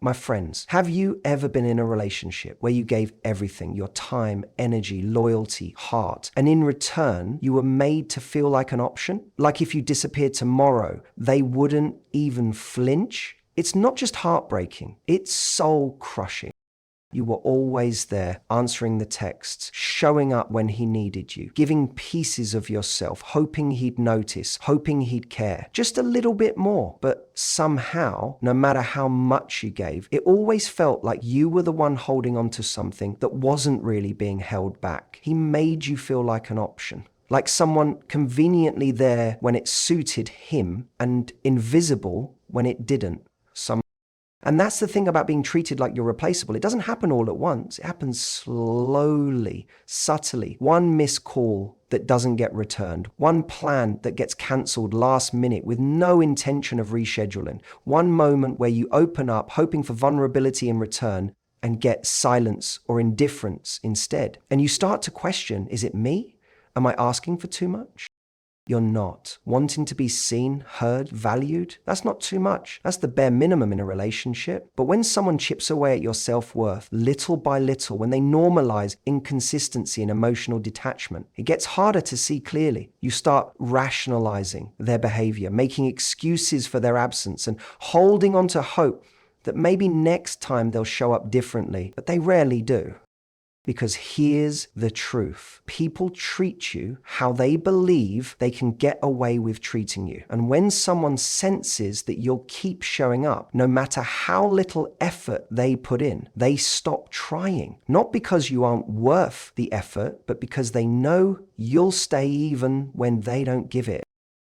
My friends, have you ever been in a relationship where you gave everything, your time, energy, loyalty, heart, and in return, you were made to feel like an option? Like if you disappeared tomorrow, they wouldn't even flinch? It's not just heartbreaking, it's soul crushing. You were always there, answering the texts, showing up when he needed you, giving pieces of yourself, hoping he'd notice, hoping he'd care. Just a little bit more. But somehow, no matter how much you gave, it always felt like you were the one holding on to something that wasn't really being held back. He made you feel like an option. Like someone conveniently there when it suited him and invisible when it didn't. And that's the thing about being treated like you're replaceable. It doesn't happen all at once. It happens slowly, subtly. One missed call that doesn't get returned. One plan that gets cancelled last minute with no intention of rescheduling. One moment where you open up, hoping for vulnerability in return, and get silence or indifference instead. And you start to question, is it me? Am I asking for too much? You're not. Wanting to be seen, heard, valued, that's not too much. That's the bare minimum in a relationship. But when someone chips away at your self-worth, little by little, when they normalize inconsistency and emotional detachment, it gets harder to see clearly. You start rationalizing their behavior, making excuses for their absence, and holding on to hope that maybe next time they'll show up differently, but they rarely do. Because here's the truth. People treat you how they believe they can get away with treating you. And when someone senses that you'll keep showing up, no matter how little effort they put in, they stop trying. Not because you aren't worth the effort, but because they know you'll stay even when they don't give it.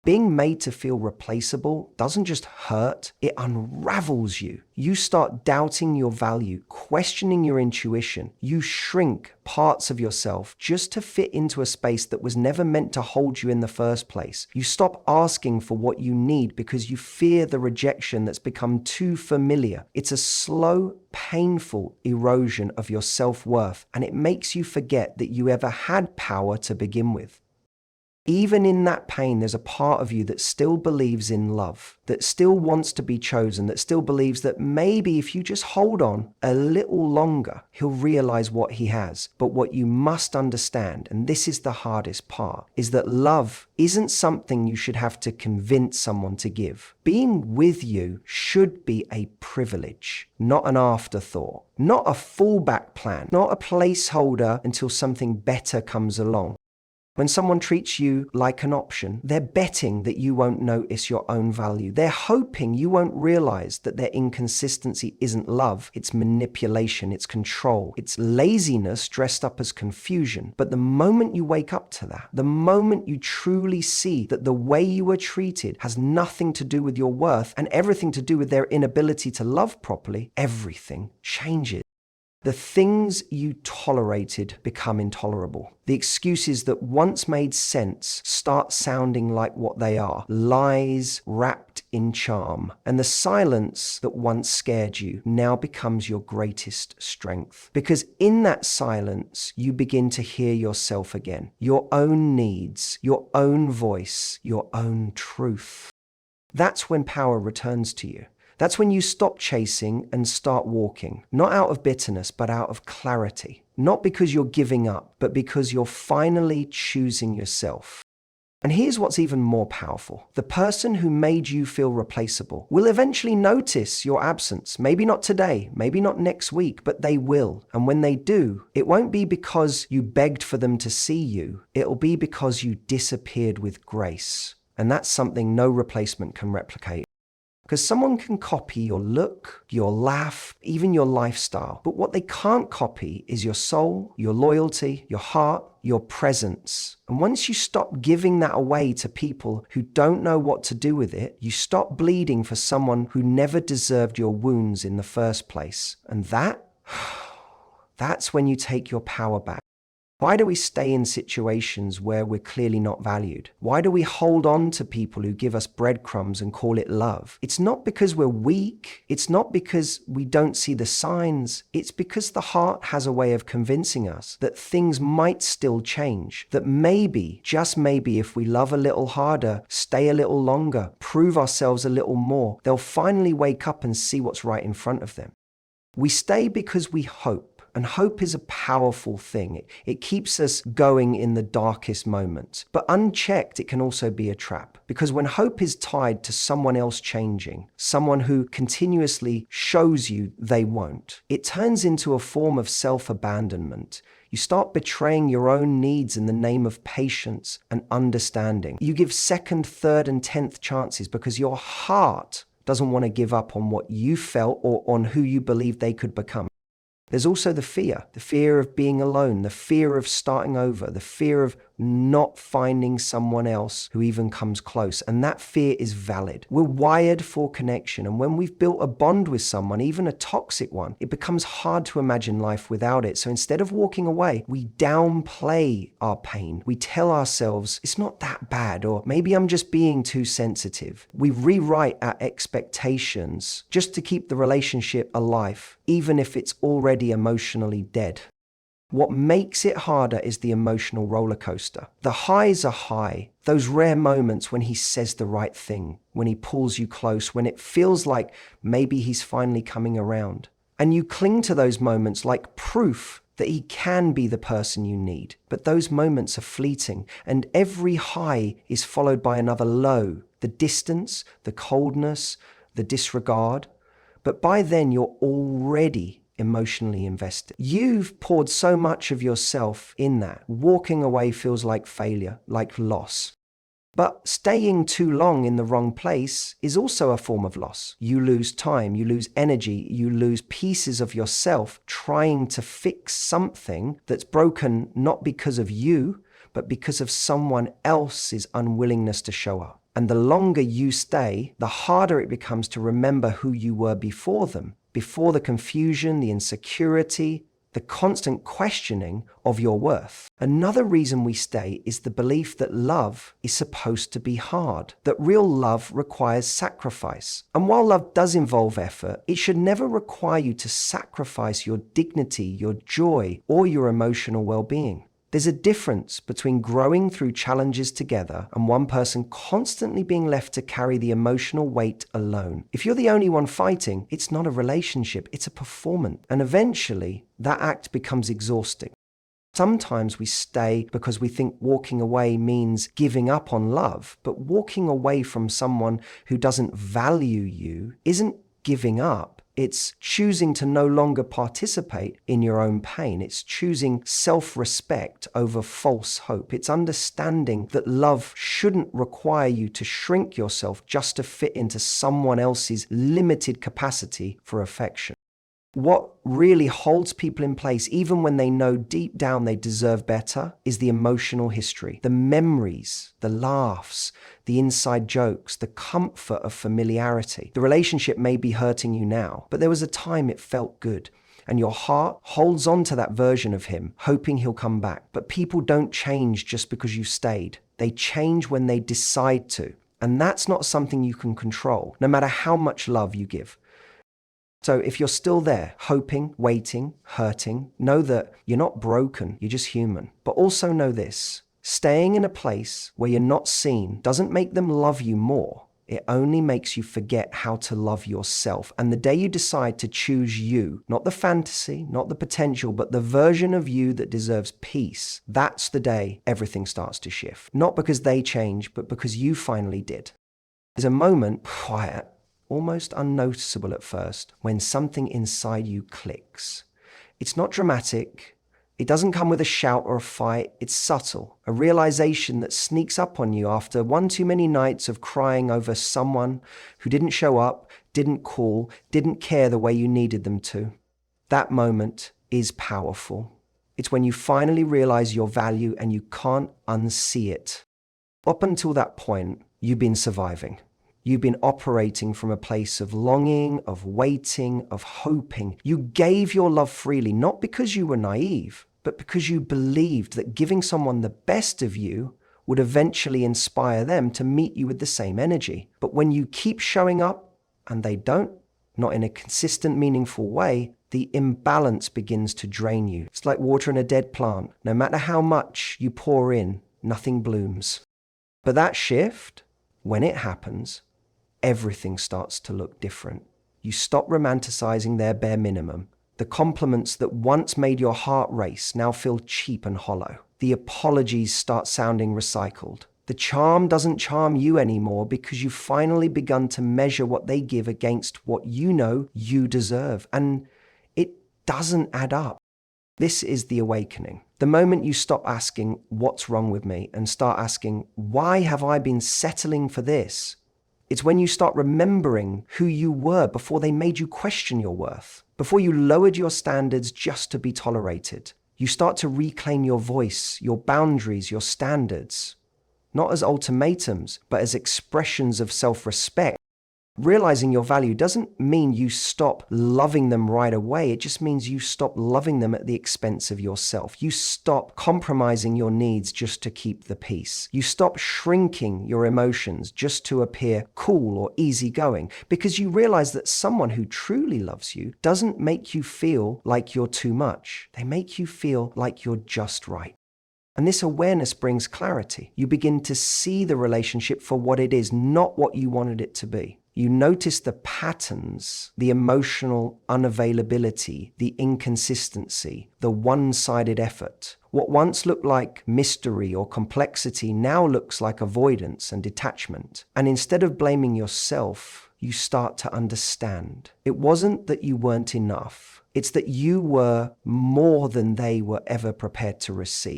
Being made to feel replaceable doesn't just hurt, it unravels you. You start doubting your value, questioning your intuition. You shrink parts of yourself just to fit into a space that was never meant to hold you in the first place. You stop asking for what you need because you fear the rejection that's become too familiar. It's a slow, painful erosion of your self-worth, and it makes you forget that you ever had power to begin with. Even in that pain, there's a part of you that still believes in love, that still wants to be chosen, that still believes that maybe if you just hold on a little longer, he'll realize what he has. But what you must understand, and this is the hardest part, is that love isn't something you should have to convince someone to give. Being with you should be a privilege, not an afterthought, not a fallback plan, not a placeholder until something better comes along. When someone treats you like an option, they're betting that you won't notice your own value. They're hoping you won't realize that their inconsistency isn't love, it's manipulation, it's control, it's laziness dressed up as confusion. But the moment you wake up to that, the moment you truly see that the way you were treated has nothing to do with your worth and everything to do with their inability to love properly, everything changes. The things you tolerated become intolerable. The excuses that once made sense start sounding like what they are, lies wrapped in charm. And the silence that once scared you now becomes your greatest strength. Because in that silence, you begin to hear yourself again, your own needs, your own voice, your own truth. That's when power returns to you. That's when you stop chasing and start walking, not out of bitterness, but out of clarity. Not because you're giving up, but because you're finally choosing yourself. And here's what's even more powerful. The person who made you feel replaceable will eventually notice your absence. Maybe not today, maybe not next week, but they will. And when they do, it won't be because you begged for them to see you. It'll be because you disappeared with grace. And that's something no replacement can replicate. Because someone can copy your look, your laugh, even your lifestyle. But what they can't copy is your soul, your loyalty, your heart, your presence. And once you stop giving that away to people who don't know what to do with it, you stop bleeding for someone who never deserved your wounds in the first place. And that's when you take your power back. Why do we stay in situations where we're clearly not valued? Why do we hold on to people who give us breadcrumbs and call it love? It's not because we're weak. It's not because we don't see the signs. It's because the heart has a way of convincing us that things might still change. That maybe, just maybe, if we love a little harder, stay a little longer, prove ourselves a little more, they'll finally wake up and see what's right in front of them. We stay because we hope. And hope is a powerful thing. It keeps us going in the darkest moments. But unchecked, it can also be a trap. Because when hope is tied to someone else changing, someone who continuously shows you they won't, it turns into a form of self-abandonment. You start betraying your own needs in the name of patience and understanding. You give second, third, and 10th chances because your heart doesn't want to give up on what you felt or on who you believe they could become. There's also the fear of being alone, the fear of starting over, the fear of not finding someone else who even comes close. And that fear is valid. We're wired for connection. And when we've built a bond with someone, even a toxic one, it becomes hard to imagine life without it. So instead of walking away, we downplay our pain. We tell ourselves, it's not that bad, or maybe I'm just being too sensitive. We rewrite our expectations just to keep the relationship alive, even if it's already emotionally dead. What makes it harder is the emotional roller coaster. The highs are high, those rare moments when he says the right thing, when he pulls you close, when it feels like maybe he's finally coming around. And you cling to those moments like proof that he can be the person you need. But those moments are fleeting, and every high is followed by another low. The distance, the coldness, the disregard. But by then you're already emotionally invested. You've poured so much of yourself in that. Walking away feels like failure, like loss. But staying too long in the wrong place is also a form of loss. You lose time, you lose energy, you lose pieces of yourself trying to fix something that's broken not because of you, but because of someone else's unwillingness to show up. And the longer you stay, the harder it becomes to remember who you were before them, before the confusion, the insecurity, the constant questioning of your worth. Another reason we stay is the belief that love is supposed to be hard, that real love requires sacrifice. And while love does involve effort, it should never require you to sacrifice your dignity, your joy, or your emotional well-being. There's a difference between growing through challenges together and one person constantly being left to carry the emotional weight alone. If you're the only one fighting, it's not a relationship, it's a performance. And eventually, that act becomes exhausting. Sometimes we stay because we think walking away means giving up on love, but walking away from someone who doesn't value you isn't giving up. It's choosing to no longer participate in your own pain. It's choosing self-respect over false hope. It's understanding that love shouldn't require you to shrink yourself just to fit into someone else's limited capacity for affection. What really holds people in place, even when they know deep down they deserve better, is the emotional history, the memories, the laughs, the inside jokes, the comfort of familiarity. The relationship may be hurting you now, but there was a time it felt good. And your heart holds on to that version of him, hoping he'll come back. But people don't change just because you stayed. They change when they decide to. And that's not something you can control, no matter how much love you give. So if you're still there, hoping, waiting, hurting, know that you're not broken, you're just human. But also know this, staying in a place where you're not seen doesn't make them love you more. It only makes you forget how to love yourself. And the day you decide to choose you, not the fantasy, not the potential, but the version of you that deserves peace, that's the day everything starts to shift. Not because they change, but because you finally did. There's a moment, quiet, almost unnoticeable at first, when something inside you clicks. It's not dramatic. It doesn't come with a shout or a fight. It's subtle, a realization that sneaks up on you after one too many nights of crying over someone who didn't show up, didn't call, didn't care the way you needed them to. That moment is powerful. It's when you finally realize your value and you can't unsee it. Up until that point, you've been surviving. You've been operating from a place of longing, of waiting, of hoping. You gave your love freely, not because you were naive, but because you believed that giving someone the best of you would eventually inspire them to meet you with the same energy. But when you keep showing up and they don't, not in a consistent, meaningful way, the imbalance begins to drain you. It's like watering a dead plant. No matter how much you pour in, nothing blooms. But that shift, when it happens, everything starts to look different. You stop romanticizing their bare minimum. The compliments that once made your heart race now feel cheap and hollow. The apologies start sounding recycled. The charm doesn't charm you anymore because you've finally begun to measure what they give against what you know you deserve. And it doesn't add up. This is the awakening. The moment you stop asking, what's wrong with me, and start asking, why have I been settling for this? It's when you start remembering who you were before they made you question your worth, before you lowered your standards just to be tolerated. You start to reclaim your voice, your boundaries, your standards, not as ultimatums, but as expressions of self-respect. Realizing your value doesn't mean you stop loving them right away. It just means you stop loving them at the expense of yourself. You stop compromising your needs just to keep the peace. You stop shrinking your emotions just to appear cool or easygoing, because you realize that someone who truly loves you doesn't make you feel like you're too much. They make you feel like you're just right. And this awareness brings clarity. You begin to see the relationship for what it is, not what you wanted it to be. You notice the patterns, the emotional unavailability, the inconsistency, the one-sided effort. What once looked like mystery or complexity now looks like avoidance and detachment. And instead of blaming yourself, you start to understand. It wasn't that you weren't enough. It's that you were more than they were ever prepared to receive.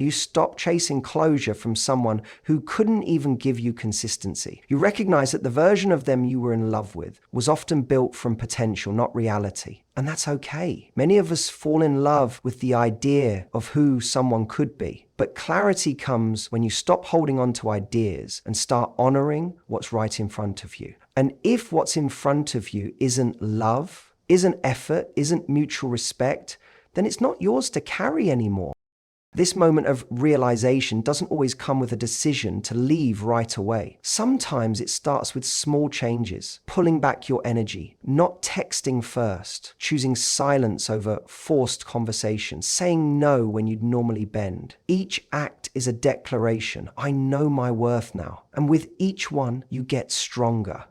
You stop chasing closure from someone who couldn't even give you consistency. You recognize that the version of them you were in love with was often built from potential, not reality. And that's okay. Many of us fall in love with the idea of who someone could be. But clarity comes when you stop holding on to ideas and start honoring what's right in front of you. And if what's in front of you isn't love, isn't effort, isn't mutual respect, then it's not yours to carry anymore. This moment of realization doesn't always come with a decision to leave right away. Sometimes it starts with small changes, pulling back your energy, not texting first, choosing silence over forced conversation, saying no when you'd normally bend. Each act is a declaration. I know my worth now. And with each one, you get stronger.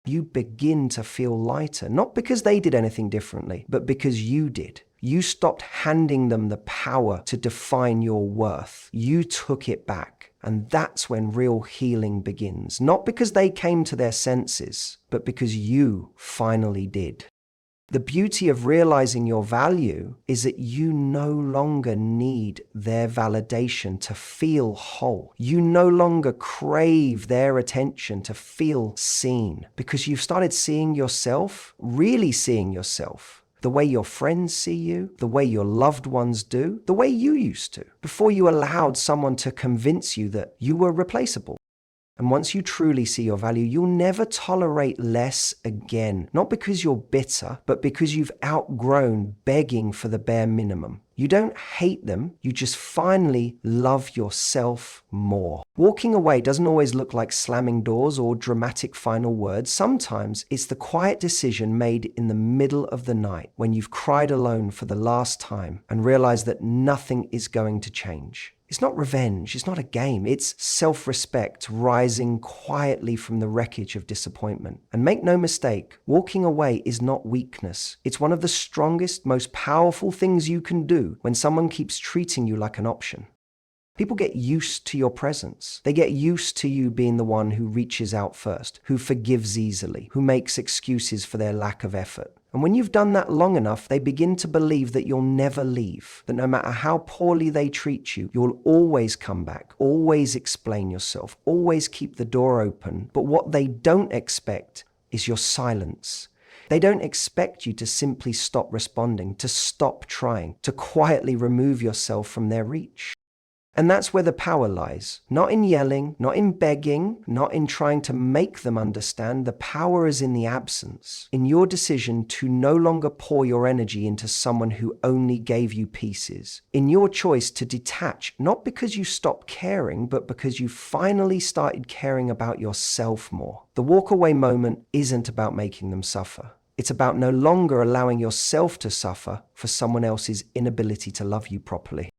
You begin to feel lighter, not because they did anything differently, but because you did. You stopped handing them the power to define your worth. You took it back. And that's when real healing begins. Not because they came to their senses, but because you finally did. The beauty of realizing your value is that you no longer need their validation to feel whole. You no longer crave their attention to feel seen, because you've started seeing yourself, really seeing yourself, the way your friends see you, the way your loved ones do, the way you used to, before you allowed someone to convince you that you were replaceable. And once you truly see your value, you'll never tolerate less again. Not because you're bitter, but because you've outgrown begging for the bare minimum. You don't hate them, you just finally love yourself more. Walking away doesn't always look like slamming doors or dramatic final words. Sometimes it's the quiet decision made in the middle of the night when you've cried alone for the last time and realized that nothing is going to change. It's not revenge, it's not a game, it's self-respect rising quietly from the wreckage of disappointment. And make no mistake, walking away is not weakness. It's one of the strongest, most powerful things you can do when someone keeps treating you like an option. People get used to your presence. They get used to you being the one who reaches out first, who forgives easily, who makes excuses for their lack of effort. And when you've done that long enough, they begin to believe that you'll never leave, that no matter how poorly they treat you, you'll always come back, always explain yourself, always keep the door open. But what they don't expect is your silence. They don't expect you to simply stop responding, to stop trying, to quietly remove yourself from their reach. And that's where the power lies. Not in yelling, not in begging, not in trying to make them understand. The power is in the absence, in your decision to no longer pour your energy into someone who only gave you pieces, in your choice to detach, not because you stopped caring, but because you finally started caring about yourself more. The walk away moment isn't about making them suffer. It's about no longer allowing yourself to suffer for someone else's inability to love you properly.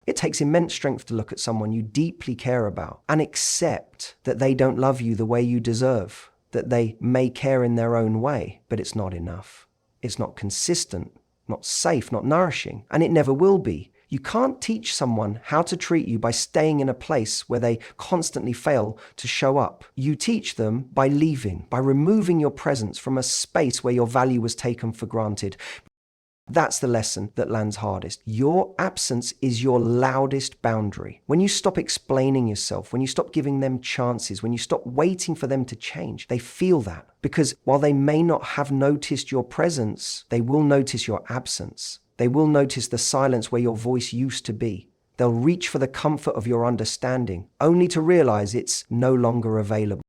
It takes immense strength to look at someone you deeply care about and accept that they don't love you the way you deserve, that they may care in their own way, but it's not enough. It's not consistent, not safe, not nourishing, and it never will be. You can't teach someone how to treat you by staying in a place where they constantly fail to show up. You teach them by leaving, by removing your presence from a space where your value was taken for granted. That's the lesson that lands hardest. Your absence is your loudest boundary. When you stop explaining yourself, when you stop giving them chances, when you stop waiting for them to change, they feel that. Because while they may not have noticed your presence, they will notice your absence. They will notice the silence where your voice used to be. They'll reach for the comfort of your understanding, only to realize it's no longer available.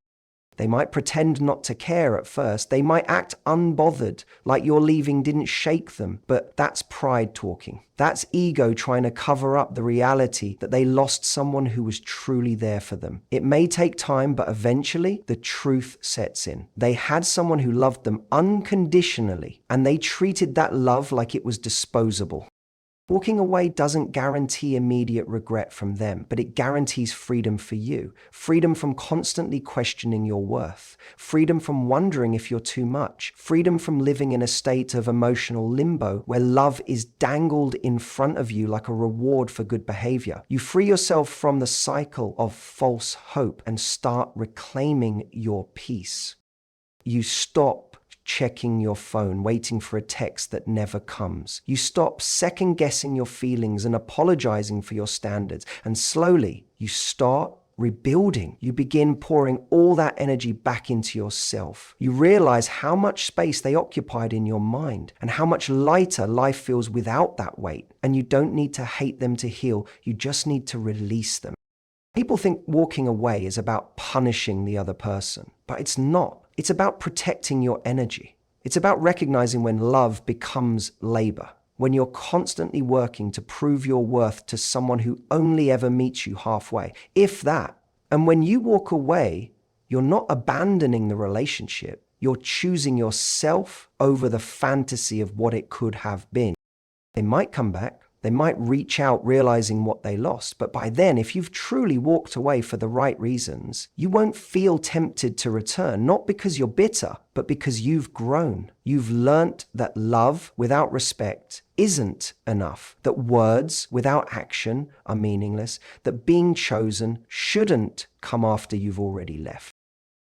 They might pretend not to care at first. They might act unbothered, like your leaving didn't shake them. But that's pride talking. That's ego trying to cover up the reality that they lost someone who was truly there for them. It may take time, but eventually the truth sets in. They had someone who loved them unconditionally, and they treated that love like it was disposable. Walking away doesn't guarantee immediate regret from them, but it guarantees freedom for you. Freedom from constantly questioning your worth. Freedom from wondering if you're too much. Freedom from living in a state of emotional limbo where love is dangled in front of you like a reward for good behavior. You free yourself from the cycle of false hope and start reclaiming your peace. You stop checking your phone, waiting for a text that never comes. You stop second-guessing your feelings and apologizing for your standards. And slowly, you start rebuilding. You begin pouring all that energy back into yourself. You realize how much space they occupied in your mind and how much lighter life feels without that weight. And you don't need to hate them to heal. You just need to release them. People think walking away is about punishing the other person, but it's not. It's about protecting your energy. It's about recognizing when love becomes labor, when you're constantly working to prove your worth to someone who only ever meets you halfway, if that. And when you walk away, you're not abandoning the relationship. You're choosing yourself over the fantasy of what it could have been. They might come back. They might reach out realizing what they lost, but by then, if you've truly walked away for the right reasons, you won't feel tempted to return, not because you're bitter, but because you've grown. You've learnt that love without respect isn't enough, that words without action are meaningless, that being chosen shouldn't come after you've already left.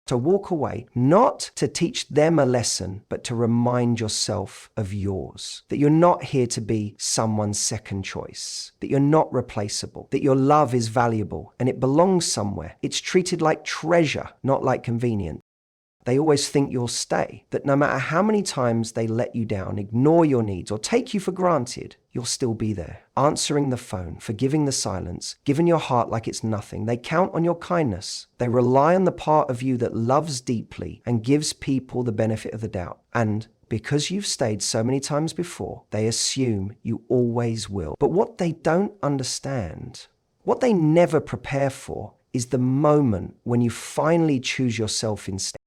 To walk away, not to teach them a lesson, but to remind yourself of yours. That you're not here to be someone's second choice. That you're not replaceable. That your love is valuable and it belongs somewhere. It's treated like treasure, not like convenience. They always think you'll stay. That no matter how many times they let you down, ignore your needs, or take you for granted, you'll still be there. Answering the phone, forgiving the silence, giving your heart like it's nothing. They count on your kindness. They rely on the part of you that loves deeply and gives people the benefit of the doubt. And because you've stayed so many times before, they assume you always will. But what they don't understand, what they never prepare for, is the moment when you finally choose yourself instead.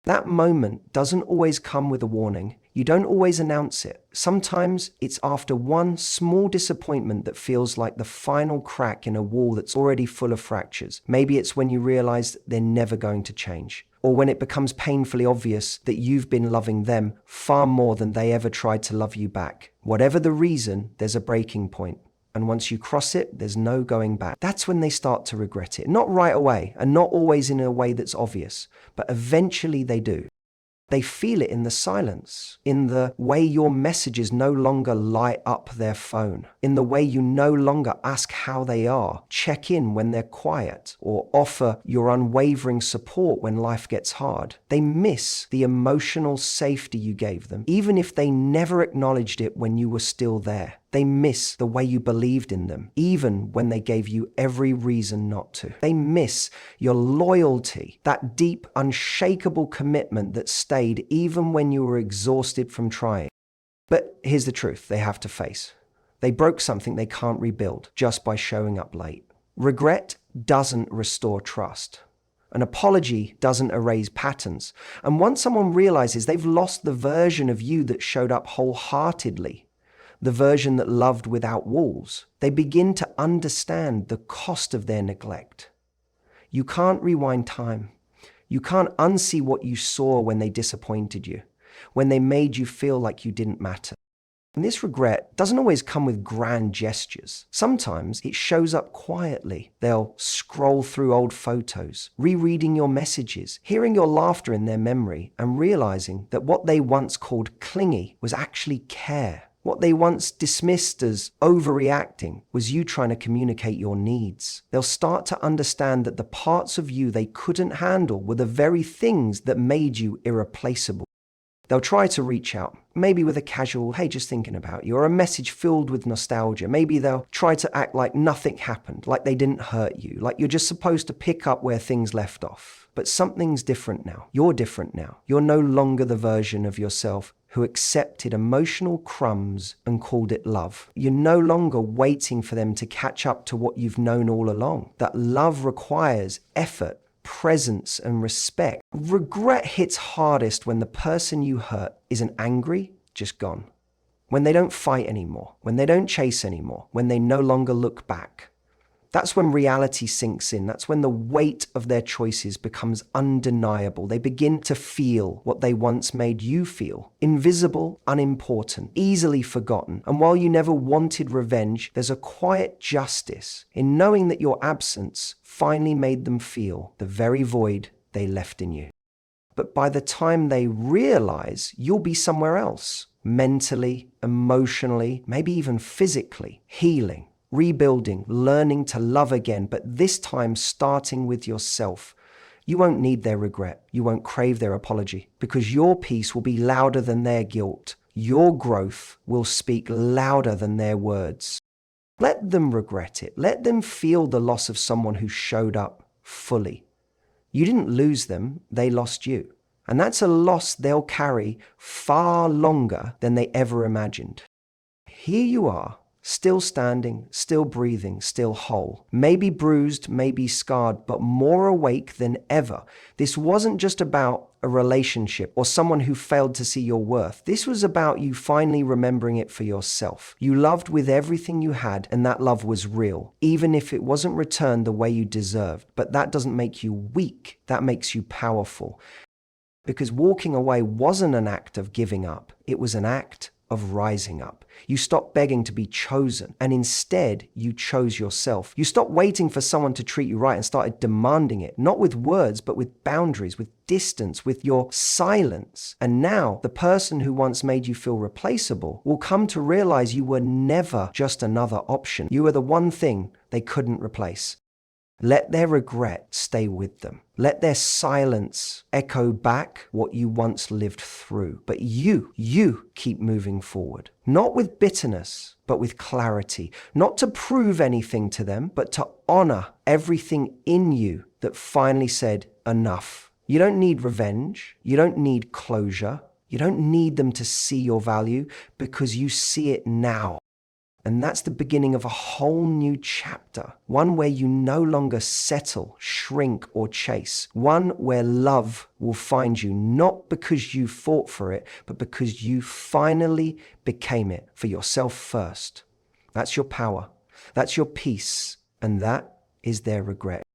That moment doesn't always come with a warning. You don't always announce it. Sometimes it's after one small disappointment that feels like the final crack in a wall that's already full of fractures. Maybe it's when you realize they're never going to change. Or when it becomes painfully obvious that you've been loving them far more than they ever tried to love you back. Whatever the reason, there's a breaking point. And once you cross it, there's no going back. That's when they start to regret it. Not right away, and not always in a way that's obvious, but eventually they do. They feel it in the silence, in the way your messages no longer light up their phone, in the way you no longer ask how they are, check in when they're quiet, or offer your unwavering support when life gets hard. They miss the emotional safety you gave them, even if they never acknowledged it when you were still there. They miss the way you believed in them, even when they gave you every reason not to. They miss your loyalty, that deep, unshakable commitment that stayed even when you were exhausted from trying. But here's the truth they have to face. They broke something they can't rebuild just by showing up late. Regret doesn't restore trust. An apology doesn't erase patterns. And once someone realizes they've lost the version of you that showed up wholeheartedly, the version that loved without walls, they begin to understand the cost of their neglect. You can't rewind time. You can't unsee what you saw when they disappointed you, when they made you feel like you didn't matter. And this regret doesn't always come with grand gestures. Sometimes it shows up quietly. They'll scroll through old photos, rereading your messages, hearing your laughter in their memory, and realizing that what they once called clingy was actually care. What they once dismissed as overreacting was you trying to communicate your needs. They'll start to understand that the parts of you they couldn't handle were the very things that made you irreplaceable. They'll try to reach out, maybe with a casual, hey, just thinking about you, or a message filled with nostalgia. Maybe they'll try to act like nothing happened, like they didn't hurt you, like you're just supposed to pick up where things left off. But something's different now. You're different now. You're no longer the version of yourself who accepted emotional crumbs and called it love. You're no longer waiting for them to catch up to what you've known all along. That love requires effort, presence, and respect. Regret hits hardest when the person you hurt isn't angry, just gone. When they don't fight anymore, when they don't chase anymore, when they no longer look back. That's when reality sinks in. That's when the weight of their choices becomes undeniable. They begin to feel what they once made you feel. Invisible, unimportant, easily forgotten. And while you never wanted revenge, there's a quiet justice in knowing that your absence finally made them feel the very void they left in you. But by the time they realize, you'll be somewhere else. Mentally, emotionally, maybe even physically, healing, rebuilding, learning to love again, but this time starting with yourself. You won't need their regret. You won't crave their apology because your peace will be louder than their guilt. Your growth will speak louder than their words. Let them regret it. Let them feel the loss of someone who showed up fully. You didn't lose them, they lost you. And that's a loss they'll carry far longer than they ever imagined. Here you are, still standing, still breathing, still whole. Maybe bruised, maybe scarred, but more awake than ever. This wasn't just about a relationship or someone who failed to see your worth. This was about you finally remembering it for yourself. You loved with everything you had, and that love was real, even if it wasn't returned the way you deserved. But that doesn't make you weak. That makes you powerful. Because walking away wasn't an act of giving up. It was an act of rising up. You stopped begging to be chosen, and instead you chose yourself. You stopped waiting for someone to treat you right and started demanding it, not with words, but with boundaries, with distance, with your silence. And now the person who once made you feel replaceable will come to realize you were never just another option. You were the one thing they couldn't replace. Let their regret stay with them. Let their silence echo back what you once lived through. But you keep moving forward. Not with bitterness, but with clarity. Not to prove anything to them, but to honor everything in you that finally said enough. You don't need revenge. You don't need closure. You don't need them to see your value because you see it now. And that's the beginning of a whole new chapter, one where you no longer settle, shrink, or chase, one where love will find you, not because you fought for it, but because you finally became it for yourself first. That's your power, that's your peace, and that is their regret.